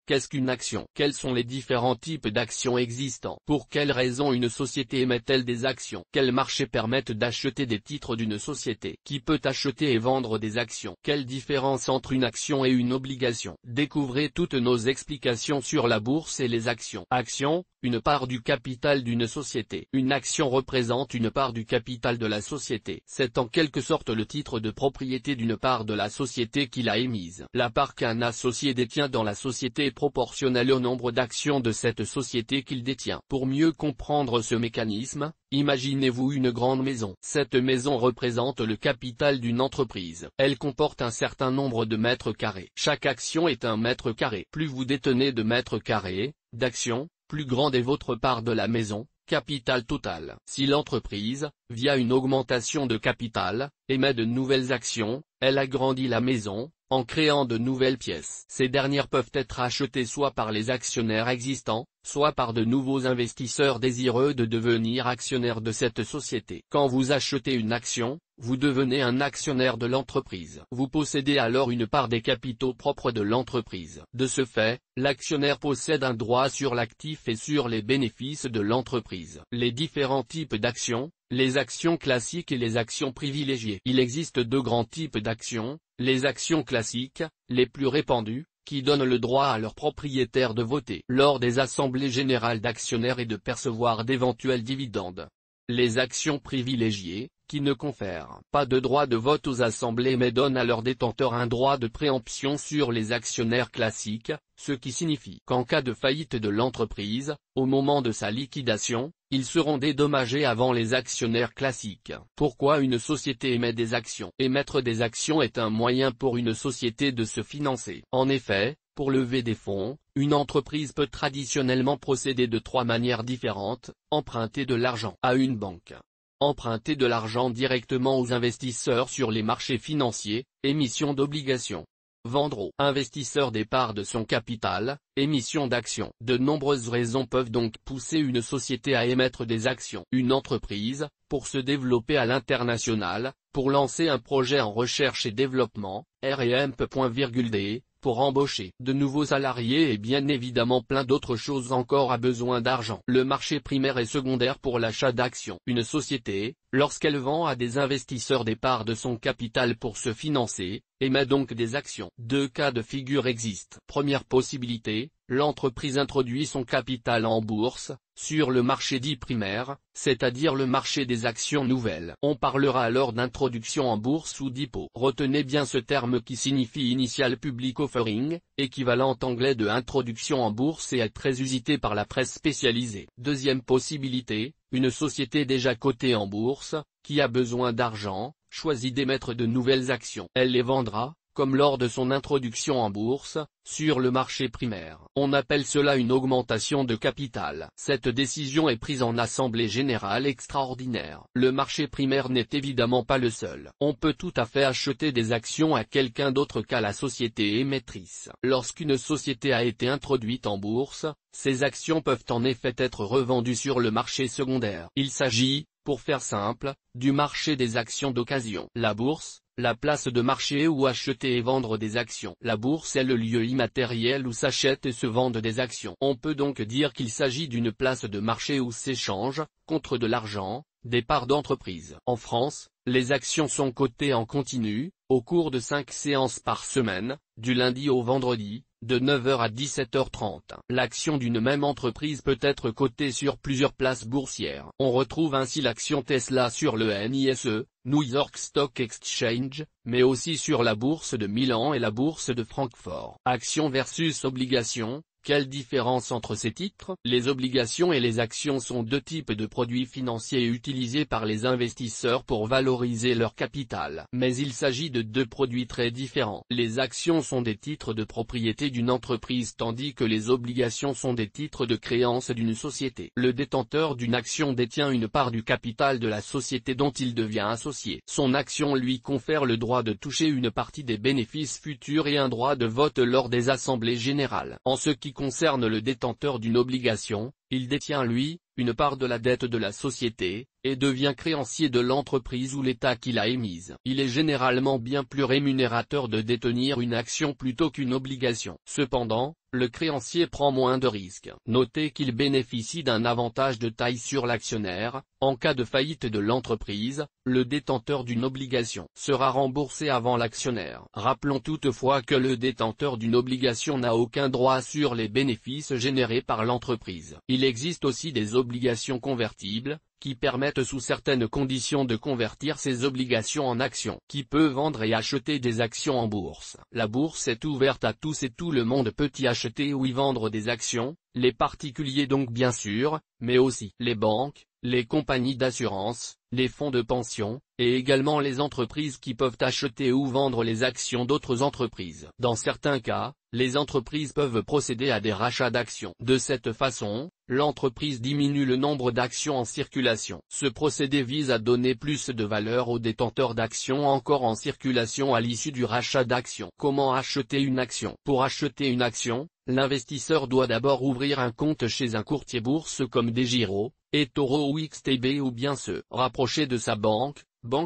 Qu'est-ce qu'une action? Quels sont les différents types d'actions existants? Pour quelles raisons une société émet-elle des actions? Quels marchés permettent d'acheter des titres d'une société? Qui peut acheter et vendre des actions? Quelle différence entre une action et une obligation? Découvrez toutes nos explications sur la bourse et les actions. Action, une part du capital d'une société. Une action représente une part du capital de la société. C'est en quelque sorte le titre de propriété d'une part de la société qui l'a émise. La part qu'un associé détient dans la société est proportionnelle au nombre d'actions de cette société qu'il détient. Pour mieux comprendre ce mécanisme, imaginez-vous une grande maison. Cette maison représente le capital d'une entreprise. Elle comporte un certain nombre de mètres carrés. Chaque action est un mètre carré. Plus vous détenez de mètres carrés, d'actions, plus grande est votre part de la maison, capital total. Si l'entreprise, via une augmentation de capital, émet de nouvelles actions, elle agrandit la maison, en créant de nouvelles pièces. Ces dernières peuvent être achetées soit par les actionnaires existants, soit par de nouveaux investisseurs désireux de devenir actionnaires de cette société. Quand vous achetez une action, vous devenez un actionnaire de l'entreprise. Vous possédez alors une part des capitaux propres de l'entreprise. De ce fait, l'actionnaire possède un droit sur l'actif et sur les bénéfices de l'entreprise. Les différents types d'actions, les actions classiques et les actions privilégiées. Il existe deux grands types d'actions, les actions classiques, les plus répandues, qui donnent le droit à leurs propriétaires de voter lors des assemblées générales d'actionnaires et de percevoir d'éventuels dividendes. Les actions privilégiées, qui ne confèrent pas de droit de vote aux assemblées mais donnent à leurs détenteurs un droit de préemption sur les actionnaires classiques, ce qui signifie qu'en cas de faillite de l'entreprise, au moment de sa liquidation, ils seront dédommagés avant les actionnaires classiques. Pourquoi une société émet des actions? Émettre des actions est un moyen pour une société de se financer. En effet, pour lever des fonds, une entreprise peut traditionnellement procéder de trois manières différentes: emprunter de l'argent à une banque, emprunter de l'argent directement aux investisseurs sur les marchés financiers, émission d'obligations, vendre aux investisseurs des parts de son capital, émission d'actions. De nombreuses raisons peuvent donc pousser une société à émettre des actions. Une entreprise, pour se développer à l'international, pour lancer un projet en recherche et développement, R&M.D, pour embaucher de nouveaux salariés et bien évidemment plein d'autres choses encore a besoin d'argent. Le marché primaire et secondaire pour l'achat d'actions. Une société, lorsqu'elle vend à des investisseurs des parts de son capital pour se financer, émet donc des actions. Deux cas de figure existent. Première possibilité, l'entreprise introduit son capital en bourse, sur le marché dit primaire, c'est-à-dire le marché des actions nouvelles. On parlera alors d'introduction en bourse ou d'IPO. Retenez bien ce terme qui signifie Initial Public Offering, équivalent anglais de introduction en bourse et est très usité par la presse spécialisée. Deuxième possibilité, une société déjà cotée en bourse, qui a besoin d'argent, choisit d'émettre de nouvelles actions. Elle les vendra, comme lors de son introduction en bourse, sur le marché primaire. On appelle cela une augmentation de capital. Cette décision est prise en assemblée générale extraordinaire. Le marché primaire n'est évidemment pas le seul. On peut tout à fait acheter des actions à quelqu'un d'autre qu'à la société émettrice. Lorsqu'une société a été introduite en bourse, ces actions peuvent en effet être revendues sur le marché secondaire. Il s'agit, pour faire simple, du marché des actions d'occasion. La bourse, la place de marché où acheter et vendre des actions. La bourse est le lieu immatériel où s'achètent et se vendent des actions. On peut donc dire qu'il s'agit d'une place de marché où s'échangent, contre de l'argent, des parts d'entreprise. En France, les actions sont cotées en continu, au cours de 5 séances par semaine, du lundi au vendredi, de 9h à 17h30. L'action d'une même entreprise peut être cotée sur plusieurs places boursières. On retrouve ainsi l'action Tesla sur le NYSE, New York Stock Exchange, mais aussi sur la bourse de Milan et la bourse de Francfort. Action versus obligation. Quelle différence entre ces titres? Les obligations et les actions sont deux types de produits financiers utilisés par les investisseurs pour valoriser leur capital. Mais il s'agit de deux produits très différents. Les actions sont des titres de propriété d'une entreprise tandis que les obligations sont des titres de créance d'une société. Le détenteur d'une action détient une part du capital de la société dont il devient associé. Son action lui confère le droit de toucher une partie des bénéfices futurs et un droit de vote lors des assemblées générales. En ce qui concerne le détenteur d'une obligation, il détient lui, une part de la dette de la société, et devient créancier de l'entreprise ou l'État qui l'a émise. Il est généralement bien plus rémunérateur de détenir une action plutôt qu'une obligation. Cependant, le créancier prend moins de risques. Notez qu'il bénéficie d'un avantage de taille sur l'actionnaire. En cas de faillite de l'entreprise, le détenteur d'une obligation sera remboursé avant l'actionnaire. Rappelons toutefois que le détenteur d'une obligation n'a aucun droit sur les bénéfices générés par l'entreprise. Il existe aussi des obligations convertibles, qui permettent sous certaines conditions de convertir ces obligations en actions. Qui peut vendre et acheter des actions en bourse? La bourse est ouverte à tous et tout le monde peut y acheter ou y vendre des actions, les particuliers donc bien sûr, mais aussi les banques, les compagnies d'assurance, les fonds de pension, et également les entreprises qui peuvent acheter ou vendre les actions d'autres entreprises. Dans certains cas, les entreprises peuvent procéder à des rachats d'actions. De cette façon, l'entreprise diminue le nombre d'actions en circulation. Ce procédé vise à donner plus de valeur aux détenteurs d'actions encore en circulation à l'issue du rachat d'actions. Comment acheter une action? Pour acheter une action, l'investisseur doit d'abord ouvrir un compte chez un courtier bourse comme Desgiro, eToro ou XTB ou bien se rapprocher de sa banque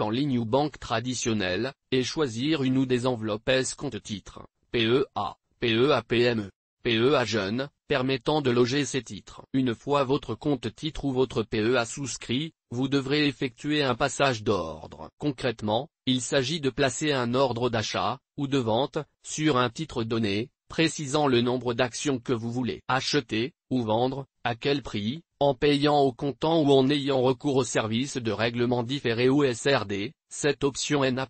en ligne ou banque traditionnelle, et choisir une ou des enveloppes compte-titres, PEA, PEA-PME, PEA Jeunes, permettant de loger ces titres. Une fois votre compte-titre ou votre PEA souscrit, vous devrez effectuer un passage d'ordre. Concrètement, il s'agit de placer un ordre d'achat, ou de vente, sur un titre donné, précisant le nombre d'actions que vous voulez acheter, ou vendre, à quel prix, en payant au comptant ou en ayant recours au service de règlement différé ou SRD. Cette option N'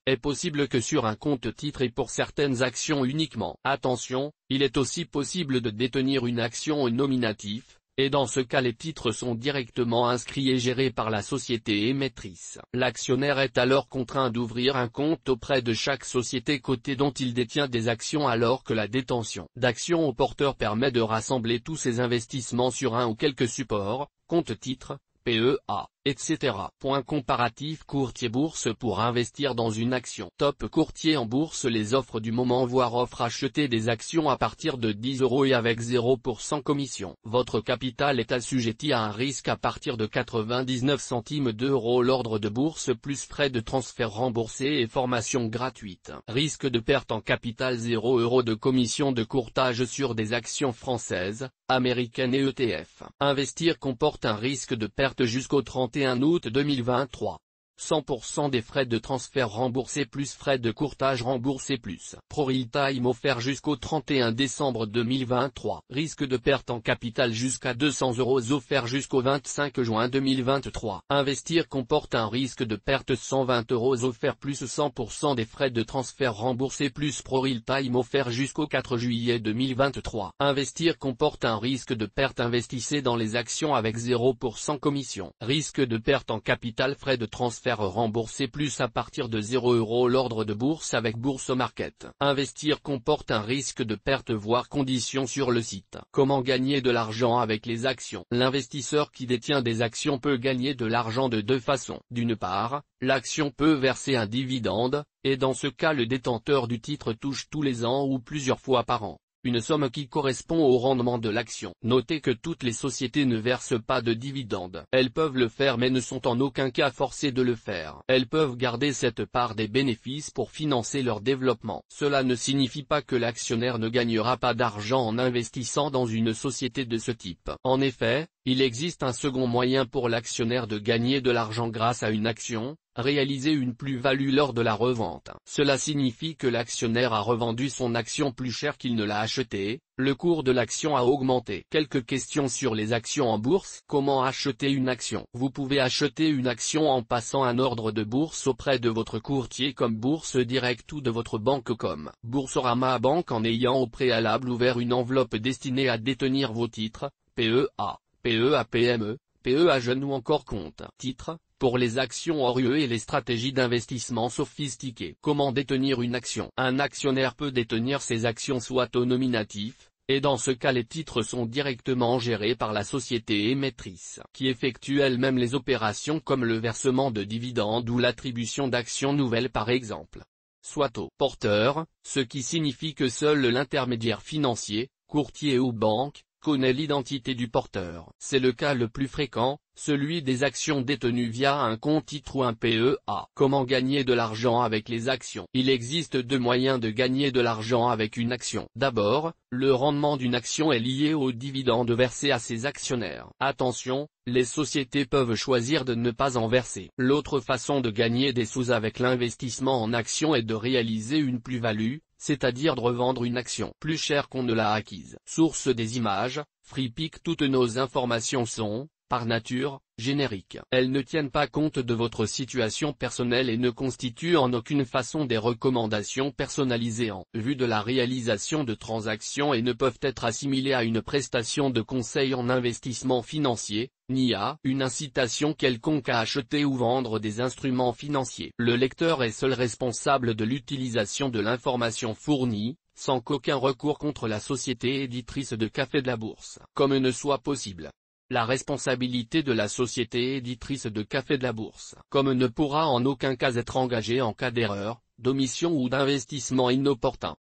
est possible que sur un compte-titre et pour certaines actions uniquement. Attention, il est aussi possible de détenir une action au nominatif, et dans ce cas les titres sont directement inscrits et gérés par la société émettrice. L'actionnaire est alors contraint d'ouvrir un compte auprès de chaque société cotée dont il détient des actions alors que la détention d'actions au porteur permet de rassembler tous ses investissements sur un ou quelques supports, compte-titres, PEA, etc. Point comparatif courtier bourse pour investir dans une action. Top courtier en bourse les offres du moment voire offre acheter des actions à partir de 10 € et avec 0% commission. Votre capital est assujetti à un risque à partir de 99 centimes d'euros l'ordre de bourse plus frais de transfert remboursés et formation gratuite. Risque de perte en capital 0 € de commission de courtage sur des actions françaises, américaines et ETF. Investir comporte un risque de perte jusqu'au 31 août 2023. 100% des frais de transfert remboursés plus frais de courtage remboursés plus ProRealTime offert jusqu'au 31 décembre 2023. Risque de perte en capital jusqu'à 200 € offert jusqu'au 25 juin 2023. Investir comporte un risque de perte 120 € offert plus 100% des frais de transfert remboursés plus ProRealTime offert jusqu'au 4 juillet 2023. Investir comporte un risque de perte investissez dans les actions avec 0% commission. Risque de perte en capital frais de transfert remboursé plus à partir de 0 € l'ordre de bourse avec Bourse Market. Investir comporte un risque de perte voire conditions sur le site. Comment gagner de l'argent avec les actions? L'investisseur qui détient des actions peut gagner de l'argent de deux façons. D'une part, l'action peut verser un dividende, et dans ce cas le détenteur du titre touche tous les ans ou plusieurs fois par an une somme qui correspond au rendement de l'action. Notez que toutes les sociétés ne versent pas de dividendes. Elles peuvent le faire mais ne sont en aucun cas forcées de le faire. Elles peuvent garder cette part des bénéfices pour financer leur développement. Cela ne signifie pas que l'actionnaire ne gagnera pas d'argent en investissant dans une société de ce type. En effet, il existe un second moyen pour l'actionnaire de gagner de l'argent grâce à une action, réaliser une plus-value lors de la revente. Cela signifie que l'actionnaire a revendu son action plus cher qu'il ne l'a achetée, le cours de l'action a augmenté. Quelques questions sur les actions en bourse. Comment acheter une action? Vous pouvez acheter une action en passant un ordre de bourse auprès de votre courtier comme Bourse Direct ou de votre banque comme Boursorama Banque en ayant au préalable ouvert une enveloppe destinée à détenir vos titres, PEA, PEA-PME, PEA Jeunes ou encore compte titres, pour les actions hors UE et les stratégies d'investissement sophistiquées. Comment détenir une action? Un actionnaire peut détenir ses actions soit au nominatif, et dans ce cas les titres sont directement gérés par la société émettrice, qui effectue elle-même les opérations comme le versement de dividendes ou l'attribution d'actions nouvelles par exemple. Soit au porteur, ce qui signifie que seul l'intermédiaire financier, courtier ou banque, connaît l'identité du porteur. C'est le cas le plus fréquent, celui des actions détenues via un compte titre ou un PEA. Comment gagner de l'argent avec les actions? Il existe deux moyens de gagner de l'argent avec une action. D'abord, le rendement d'une action est lié aux dividendes versés à ses actionnaires. Attention, les sociétés peuvent choisir de ne pas en verser. L'autre façon de gagner des sous avec l'investissement en actions est de réaliser une plus-value, c'est-à-dire de revendre une action plus chère qu'on ne l'a acquise. Source des images, FreePic. Toutes nos informations sont, par nature, génériques. Elles ne tiennent pas compte de votre situation personnelle et ne constituent en aucune façon des recommandations personnalisées en vue de la réalisation de transactions et ne peuvent être assimilées à une prestation de conseil en investissement financier, ni à une incitation quelconque à acheter ou vendre des instruments financiers. Le lecteur est seul responsable de l'utilisation de l'information fournie, sans qu'aucun recours contre la société éditrice de Café de la Bourse, comme ne soit possible. La responsabilité de la société éditrice de Café de la Bourse, comme ne pourra en aucun cas être engagée en cas d'erreur, d'omission ou d'investissement inopportun.